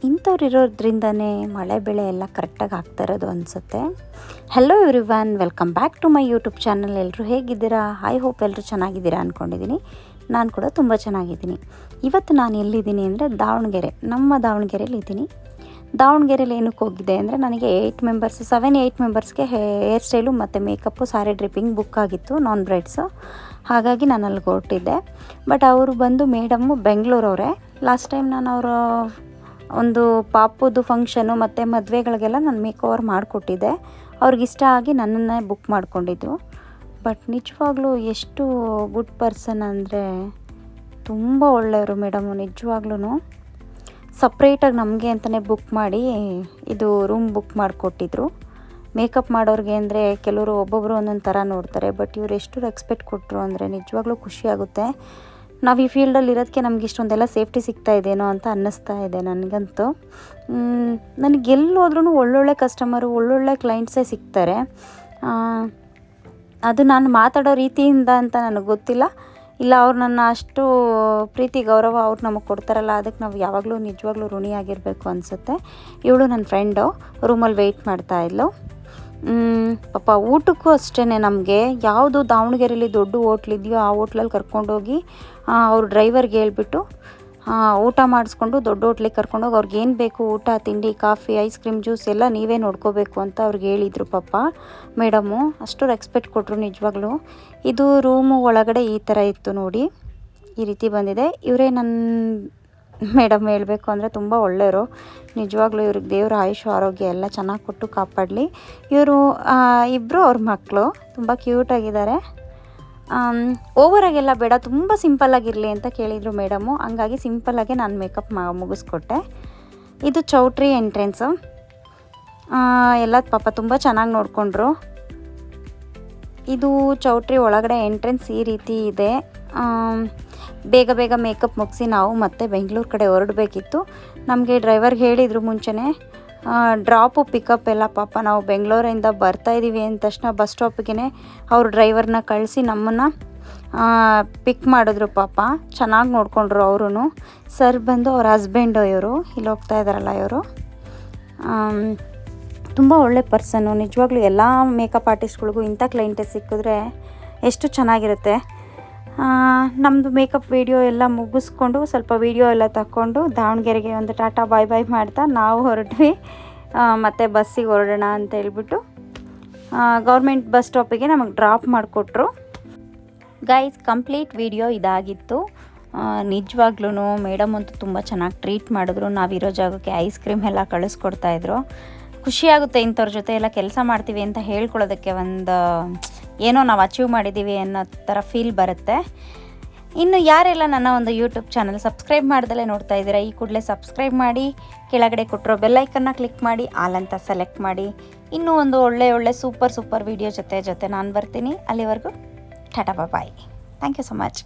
ಇಂಥವ್ರು ಇರೋದ್ರಿಂದನೇ ಮಳೆ ಬೆಳೆ ಎಲ್ಲ ಕರೆಕ್ಟಾಗಿ ಆಗ್ತಾ ಇರೋದು ಅನಿಸುತ್ತೆ. Hello everyone, welcome back to my YouTube channel. ಎಲ್ಲರೂ ಹೇಗಿದ್ದೀರಾ? ಐ ಹೋಪ್ ಎಲ್ಲರೂ ಚೆನ್ನಾಗಿದ್ದೀರಾ ಅಂದ್ಕೊಂಡಿದ್ದೀನಿ. ನಾನು ಕೂಡ ತುಂಬ ಚೆನ್ನಾಗಿದ್ದೀನಿ. ಇವತ್ತು ನಾನು ಎಲ್ಲಿದ್ದೀನಿ ಅಂದರೆ ನಮ್ಮ ದಾವಣಗೆರೆಯಲ್ಲಿ ಇದ್ದೀನಿ. ದಾವಣಗೆರೆಯಲ್ಲಿ ಏನಕ್ಕೆ ಹೋಗಿದೆ ಅಂದರೆ ನನಗೆ 7-8 ಮೆಂಬರ್ಸ್ಗೆ ಹೇರ್ ಸ್ಟೈಲು ಮತ್ತು ಮೇಕಪ್ಪು ಸಾರಿ ಡ್ರಿಪ್ಪಿಂಗ್ ಬುಕ್ ಆಗಿತ್ತು, ನಾನ್ ಬ್ರೈಡ್ಸು. ಹಾಗಾಗಿ ನಾನು ಅಲ್ಲಿಗೆ ಹೊರಟಿದ್ದೆ. ಬಟ್ ಅವರು ಬಂದು ಮೇಡಮ್ಮು ಬೆಂಗಳೂರವರೇ. ಲಾಸ್ಟ್ ಟೈಮ್ ನಾನು ಅವರ ಒಂದು ಪಾಪುದು ಫಂಕ್ಷನು ಮತ್ತು ಮದುವೆಗಳಿಗೆಲ್ಲ ನಾನು ಮೇಕ್ ಓವರ್ ಮಾಡಿಕೊಟ್ಟಿದ್ದೆ. ಅವ್ರಿಗಿಷ್ಟ ಆಗಿ ನನ್ನನ್ನೇ ಬುಕ್ ಮಾಡಿಕೊಂಡಿದ್ದು. ಬಟ್ ನಿಜವಾಗ್ಲೂ ಎಷ್ಟು ಗುಡ್ ಪರ್ಸನ್ ಅಂದರೆ ತುಂಬ ಒಳ್ಳೆಯವರು ಮೇಡಮು. ನಿಜವಾಗ್ಲೂ ಸಪ್ರೇಟಾಗಿ ನಮಗೆ ಅಂತಲೇ ಬುಕ್ ಮಾಡಿ ಇದು ರೂಮ್ ಬುಕ್ ಮಾಡಿಕೊಟ್ಟಿದ್ರು. ಮೇಕಪ್ ಮಾಡೋರಿಗೆ ಅಂದರೆ ಕೆಲವರು ಒಬ್ಬೊಬ್ಬರು ಒಂದೊಂದು ಥರ ನೋಡ್ತಾರೆ. ಬಟ್ ಇವ್ರು ಎಷ್ಟು ರೆಸ್ಪೆಕ್ಟ್ ಕೊಟ್ಟರು ಅಂದರೆ ನಿಜವಾಗ್ಲೂ ಖುಷಿಯಾಗುತ್ತೆ. ನಾವು ಈ ಫೀಲ್ಡಲ್ಲಿ ಇರೋದಕ್ಕೆ ನಮ್ಗೆ ಇಷ್ಟೊಂದೆಲ್ಲ ಸೇಫ್ಟಿ ಸಿಗ್ತಾ ಇದೆಯೋ ಅಂತ ಅನ್ನಿಸ್ತಾ ಇದೆ ನನಗಂತೂ. ನನಗೆ ಎಲ್ಲೋದ್ರೂ ಒಳ್ಳೊಳ್ಳೆ ಕಸ್ಟಮರು, ಒಳ್ಳೊಳ್ಳೆ ಕ್ಲೈಂಟ್ಸೇ ಸಿಗ್ತಾರೆ. ಅದು ನಾನು ಮಾತಾಡೋ ರೀತಿಯಿಂದ ಅಂತ ನನಗೆ ಗೊತ್ತಿಲ್ಲ, ಇಲ್ಲ ಅವ್ರು ನನ್ನ ಅಷ್ಟು ಪ್ರೀತಿ ಗೌರವ ಅವ್ರು ನಮಗೆ ಕೊಡ್ತಾರಲ್ಲ, ಅದಕ್ಕೆ ನಾವು ಯಾವಾಗಲೂ ನಿಜವಾಗ್ಲೂ ಋಣಿಯಾಗಿರಬೇಕು ಅನಿಸುತ್ತೆ. ಇವಳು ನನ್ನ ಫ್ರೆಂಡು ರೂಮಲ್ಲಿ ವೆಯ್ಟ್ ಮಾಡ್ತಾಯಿದ್ಲು. ಪಾಪ ಊಟಕ್ಕೂ ಅಷ್ಟೇ, ನಮಗೆ ಯಾವುದು ದಾವಣಗೆರೆಯಲ್ಲಿ ದೊಡ್ಡ ಹೋಟ್ಲಿದೆಯೋ ಆ ಹೋಟ್ಲಲ್ಲಿ ಕರ್ಕೊಂಡೋಗಿ ಅವ್ರ ಡ್ರೈವರ್ಗೆ ಹೇಳ್ಬಿಟ್ಟು ಊಟ ಮಾಡಿಸ್ಕೊಂಡು ದೊಡ್ಡ ಹೋಟ್ಲಿಗೆ ಕರ್ಕೊಂಡೋಗಿ ಅವ್ರಿಗೆ ಏನು ಬೇಕು ಊಟ, ತಿಂಡಿ, ಕಾಫಿ, ಐಸ್ ಕ್ರೀಮ್, ಜ್ಯೂಸ್ ಎಲ್ಲ ನೀವೇ ನೋಡ್ಕೋಬೇಕು ಅಂತ ಅವ್ರಿಗೆ ಹೇಳಿದರು ಪಾಪ ಮೇಡಮು. ಅಷ್ಟು ರೆಸ್ಪೆಕ್ಟ್ ಕೊಟ್ಟರು ನಿಜವಾಗ್ಲೂ. ಇದು ರೂಮು ಒಳಗಡೆ ಈ ಥರ ಇತ್ತು ನೋಡಿ, ಈ ರೀತಿ ಬಂದಿದೆ. ಇವರೇ ನನ್ನ ಮೇಡಮ್ ಹೇಳಬೇಕು ಅಂದರೆ ತುಂಬ ಒಳ್ಳೆಯವರು ನಿಜವಾಗ್ಲೂ. ಇವ್ರಿಗೆ ದೇವರ ಆಯುಷ್ ಆರೋಗ್ಯ ಎಲ್ಲ ಚೆನ್ನಾಗಿ ಕೊಟ್ಟು ಕಾಪಾಡಲಿ. ಇವರು ಇಬ್ಬರು ಅವ್ರ ಮಕ್ಕಳು ತುಂಬ ಕ್ಯೂಟಾಗಿದ್ದಾರೆ. ಓವರಾಗೆಲ್ಲ ಬೇಡ, ತುಂಬ ಸಿಂಪಲ್ಲಾಗಿರಲಿ ಅಂತ ಕೇಳಿದರು ಮೇಡಮು. ಹಂಗಾಗಿ ಸಿಂಪಲ್ಲಾಗೆ ನಾನು ಮೇಕಪ್ ಮುಗಿಸ್ಕೊಟ್ಟೆ. ಇದು ಚೌಟ್ರಿ ಎಂಟ್ರೆನ್ಸು. ಎಲ್ಲ ಪಾಪ ತುಂಬ ಚೆನ್ನಾಗಿ ನೋಡಿಕೊಂಡ್ರು. ಇದು ಚೌಟ್ರಿ ಒಳಗಡೆ ಎಂಟ್ರೆನ್ಸ್ ಈ ರೀತಿ ಇದೆ. ಬೇಗ ಬೇಗ ಮೇಕಪ್ ಮುಗಿಸಿ ನಾವು ಮತ್ತೆ ಬೆಂಗಳೂರು ಕಡೆ ಹೊರಡಬೇಕಿತ್ತು. ನಮಗೆ ಡ್ರೈವರ್ಗೆ ಹೇಳಿದರು ಮುಂಚೆನೇ ಡ್ರಾಪು ಪಿಕಪ್ ಎಲ್ಲ. ಪಾಪ ನಾವು ಬೆಂಗಳೂರಿಂದ ಬರ್ತಾಯಿದ್ದೀವಿ ಅಂದ ತಕ್ಷಣ ಬಸ್ ಸ್ಟಾಪಿಗೆ ಅವರು ಡ್ರೈವರ್ನ ಕಳಿಸಿ ನಮ್ಮನ್ನು ಪಿಕ್ ಮಾಡಿದ್ರು. ಪಾಪ ಚೆನ್ನಾಗಿ ನೋಡಿಕೊಂಡ್ರು ಅವರು. ಸರ್ ಬಂದು ಅವ್ರ ಹಸ್ಬೆಂಡು, ಇವರು ಇಲ್ಲಿ ಹೋಗ್ತಾ ಇದ್ದಾರಲ್ಲ ಇವರು, ತುಂಬ ಒಳ್ಳೆ ಪರ್ಸನ್ನು ನಿಜವಾಗ್ಲೂ. ಎಲ್ಲ ಮೇಕಪ್ ಆರ್ಟಿಸ್ಟ್ಗಳಿಗೂ ಇಂಥ ಕ್ಲೈಂಟೇ ಸಿಕ್ಕಿದ್ರೆ ಎಷ್ಟು ಚೆನ್ನಾಗಿರುತ್ತೆ. ನಮ್ಮದು ಮೇಕಪ್ ವೀಡಿಯೋ ಎಲ್ಲ ಮುಗಿಸ್ಕೊಂಡು ಸ್ವಲ್ಪ ವೀಡಿಯೋ ಎಲ್ಲ ತಗೊಂಡು ದಾವಣಗೆರೆಗೆ ಒಂದು ಟಾಟಾ ಬಾಯ್ ಬಾಯ್ ಮಾಡ್ತಾ ನಾವು ಹೊರಟ್ವಿ. ಮತ್ತು ಬಸ್ಸಿಗೆ ಹೊರಡೋಣ ಅಂತ ಹೇಳ್ಬಿಟ್ಟು ಗೌರ್ಮೆಂಟ್ ಬಸ್ ಸ್ಟಾಪಿಗೆ ನಮಗೆ ಡ್ರಾಪ್ ಮಾಡಿಕೊಟ್ರು. ಗೈಸ್, ಕಂಪ್ಲೀಟ್ ವೀಡಿಯೋ ಇದಾಗಿತ್ತು. ನಿಜವಾಗ್ಲೂ ಮೇಡಮ್ ಅಂತೂ ತುಂಬ ಚೆನ್ನಾಗಿ ಟ್ರೀಟ್ ಮಾಡಿದ್ರು. ನಾವಿರೋ ಜಾಗಕ್ಕೆ ಐಸ್ ಕ್ರೀಮ್ ಎಲ್ಲ ಕಳಿಸ್ಕೊಡ್ತಾಯಿದ್ರು. ಖುಷಿಯಾಗುತ್ತೆ ಇಂಥವ್ರ ಜೊತೆ ಎಲ್ಲ ಕೆಲಸ ಮಾಡ್ತೀವಿ ಅಂತ ಹೇಳ್ಕೊಳ್ಳೋದಕ್ಕೆ. ಒಂದು ಏನೋ ನಾವು ಅಚೀವ್ ಮಾಡಿದ್ದೀವಿ ಅನ್ನೋ ಥರ ಫೀಲ್ ಬರುತ್ತೆ. ಇನ್ನು ಯಾರೆಲ್ಲ ನನ್ನ ಒಂದು ಯೂಟ್ಯೂಬ್ ಚಾನಲ್ ಸಬ್ಸ್ಕ್ರೈಬ್ ಮಾಡ್ದಲೇ ನೋಡ್ತಾ ಇದ್ದೀರಾ, ಈ ಕೂಡಲೇ ಸಬ್ಸ್ಕ್ರೈಬ್ ಮಾಡಿ, ಕೆಳಗಡೆ ಕೊಟ್ಟಿರೋ ಬೆಲ್ಲೈಕನ್ನ ಕ್ಲಿಕ್ ಮಾಡಿ ಆಲ್ ಅಂತ ಸೆಲೆಕ್ಟ್ ಮಾಡಿ. ಇನ್ನೂ ಒಂದು ಒಳ್ಳೆ ಸೂಪರ್ ವೀಡಿಯೋ ಜೊತೆ ನಾನು ಬರ್ತೀನಿ. ಅಲ್ಲಿವರೆಗೂ tata bye. Thank you so much.